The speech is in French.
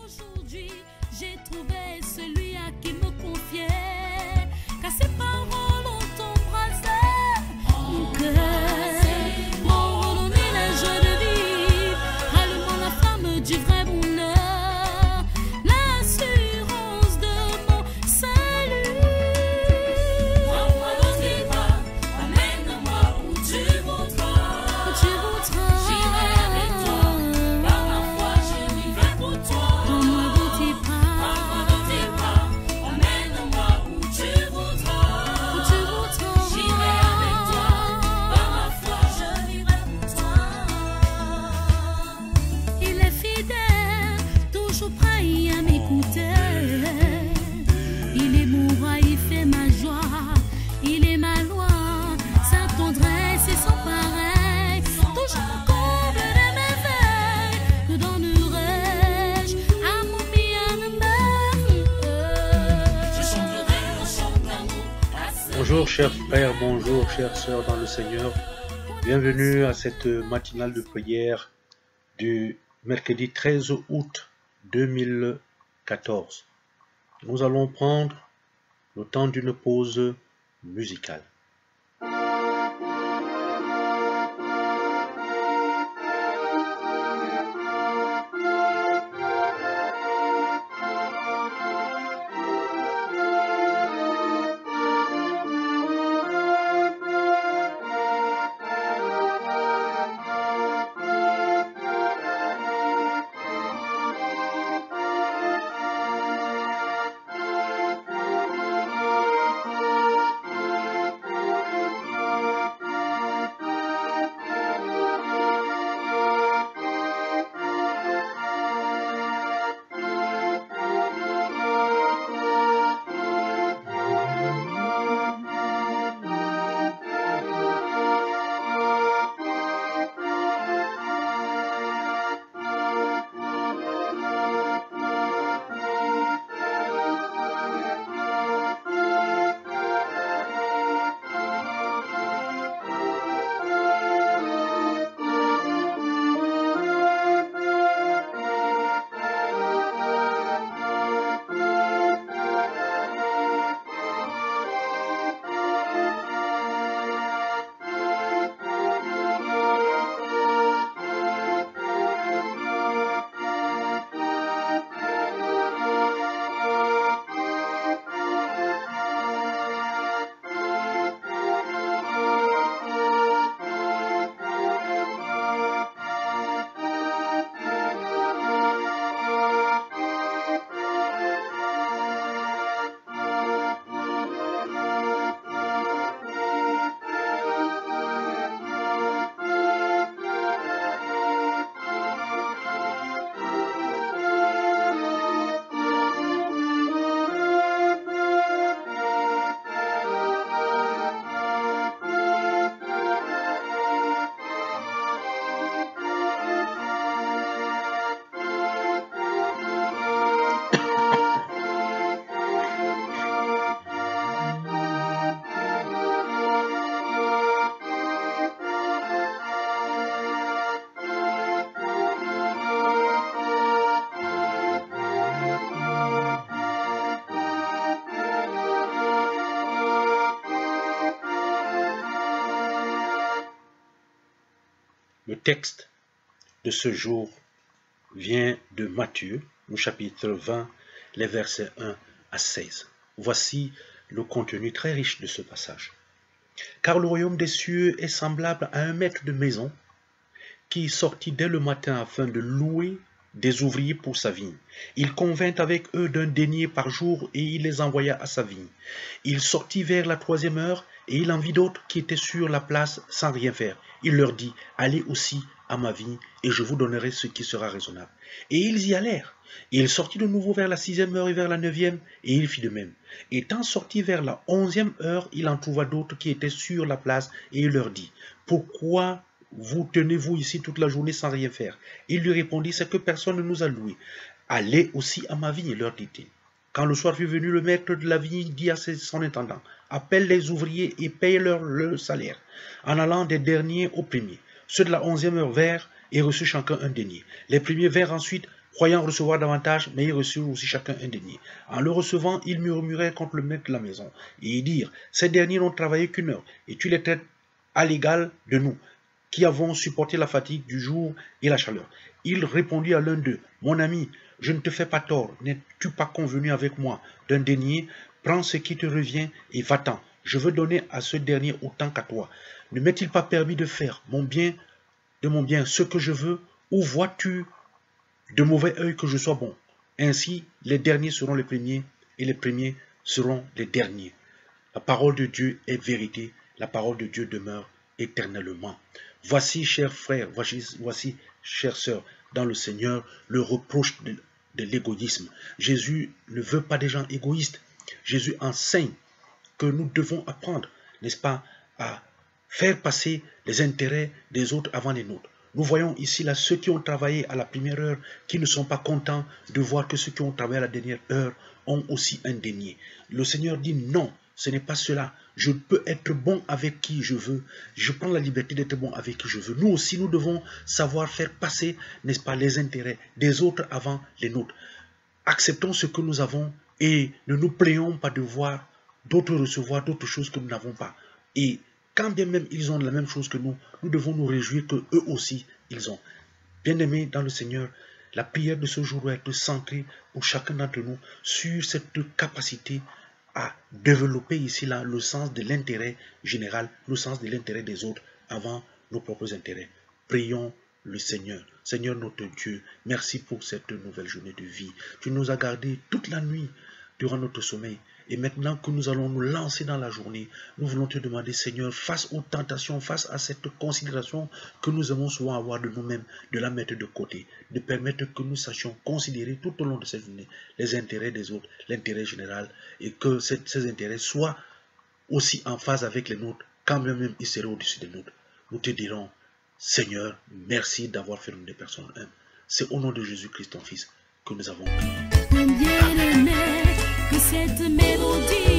Aujourd'hui, j'ai trouvé celui à qui me confier, car ses paroles ont embrassé mon cœur, m'ont redonné la joie de vivre, allumant la flamme du vrai bonheur, l'assurance de mon salut. Prends-moi dans tes bras, amène-moi où tu voudras. Où tu voudras. J'irai avec toi, par ma foi je vivrai pour toi. Prends-moi dans tes bras, amène-moi où tu voudras. Où tu voudras. J'irai avec toi, par ma foi je vivrai pour toi. Il est fidèle, toujours prêt à m'écouter. Il est mon roi, il fait ma joie, il est ma loi, sa tendresse est sans pareil. Toujours mon comble de merveilles, que donnerai-je à mon bien-aimé? Je chanterai un chant d'amour à ce Bonjour chers frères, bonjour chères sœurs dans le Seigneur. Bienvenue à cette matinale de prière du mercredi 13 août 2014. Nous allons prendre le temps d'une pause musicale. Le texte de ce jour vient de Matthieu, au chapitre 20, les versets 1 à 16. Voici le contenu très riche de ce passage. Car le royaume des cieux est semblable à un maître de maison qui sortit dès le matin afin de louer des ouvriers pour sa vigne. Il convint avec eux d'un denier par jour et il les envoya à sa vigne. Il sortit vers la 3e heure et il en vit d'autres qui étaient sur la place sans rien faire. Il leur dit, allez aussi à ma vigne et je vous donnerai ce qui sera raisonnable. Et ils y allèrent. Et il sortit de nouveau vers la 6e heure et vers la 9e et il fit de même. Étant sorti vers la 11e heure, il en trouva d'autres qui étaient sur la place et il leur dit, pourquoi vous tenez-vous ici toute la journée sans rien faire? Il lui répondit, c'est que personne ne nous a loués. Allez aussi à ma vigne, leur dit-il. Quand le soir fut venu, le maître de la vigne dit à son intendant, appelle les ouvriers et paye-leur le salaire, en allant des derniers aux premiers. Ceux de la 11e heure vinrent et reçurent chacun un denier. Les premiers vinrent ensuite Croyant recevoir davantage, mais ils reçurent aussi chacun un denier. En le recevant, ils murmuraient contre le maître de la maison, et ils dirent, ces derniers n'ont travaillé qu'une heure, et tu les traites à l'égal de nous, qui avons supporté la fatigue du jour et la chaleur. Il répondit à l'un d'eux, mon ami, je ne te fais pas tort, n'es-tu pas convenu avec moi d'un denier? Prends ce qui te revient et va-t'en. Je veux donner à ce dernier autant qu'à toi. Ne m'est-il pas permis de faire de mon bien ce que je veux, ou vois-tu de mauvais œil que je sois bon? Ainsi, les derniers seront les premiers, et les premiers seront les derniers. La parole de Dieu est vérité, la parole de Dieu demeure éternellement. Voici, chers frères, voici, chères sœurs, dans le Seigneur, le reproche de l'égoïsme. Jésus ne veut pas des gens égoïstes. Jésus enseigne que nous devons apprendre, n'est-ce pas, à faire passer les intérêts des autres avant les nôtres. Nous voyons ici là ceux qui ont travaillé à la première heure, qui ne sont pas contents de voir que ceux qui ont travaillé à la dernière heure ont aussi un denier. Le Seigneur dit non, ce n'est pas cela. Je peux être bon avec qui je veux. Je prends la liberté d'être bon avec qui je veux. Nous aussi, nous devons savoir faire passer, n'est-ce pas, les intérêts des autres avant les nôtres. Acceptons ce que nous avons et ne nous plaignons pas de voir d'autres recevoir d'autres choses que nous n'avons pas. Et quand bien même ils ont la même chose que nous, nous devons nous réjouir que eux aussi, ils ont. Bien-aimés dans le Seigneur, la prière de ce jour doit être centrée pour chacun d'entre nous sur cette capacité à développer ici là le sens de l'intérêt général, le sens de l'intérêt des autres avant nos propres intérêts. Prions le Seigneur. Seigneur notre Dieu, merci pour cette nouvelle journée de vie. Tu nous as gardés toute la nuit durant notre sommeil. Et maintenant que nous allons nous lancer dans la journée, nous voulons te demander, Seigneur, face aux tentations, face à cette considération que nous aimons souvent avoir de nous-mêmes, de la mettre de côté, de permettre que nous sachions considérer tout au long de cette journée les intérêts des autres, l'intérêt général, et que ces intérêts soient aussi en phase avec les nôtres, quand même ils seraient au-dessus des nôtres. Nous te dirons, Seigneur, merci d'avoir fait nous des personnes humbles. C'est au nom de Jésus-Christ, ton Fils, que nous avons prié. Bien aimé, que cette mélodie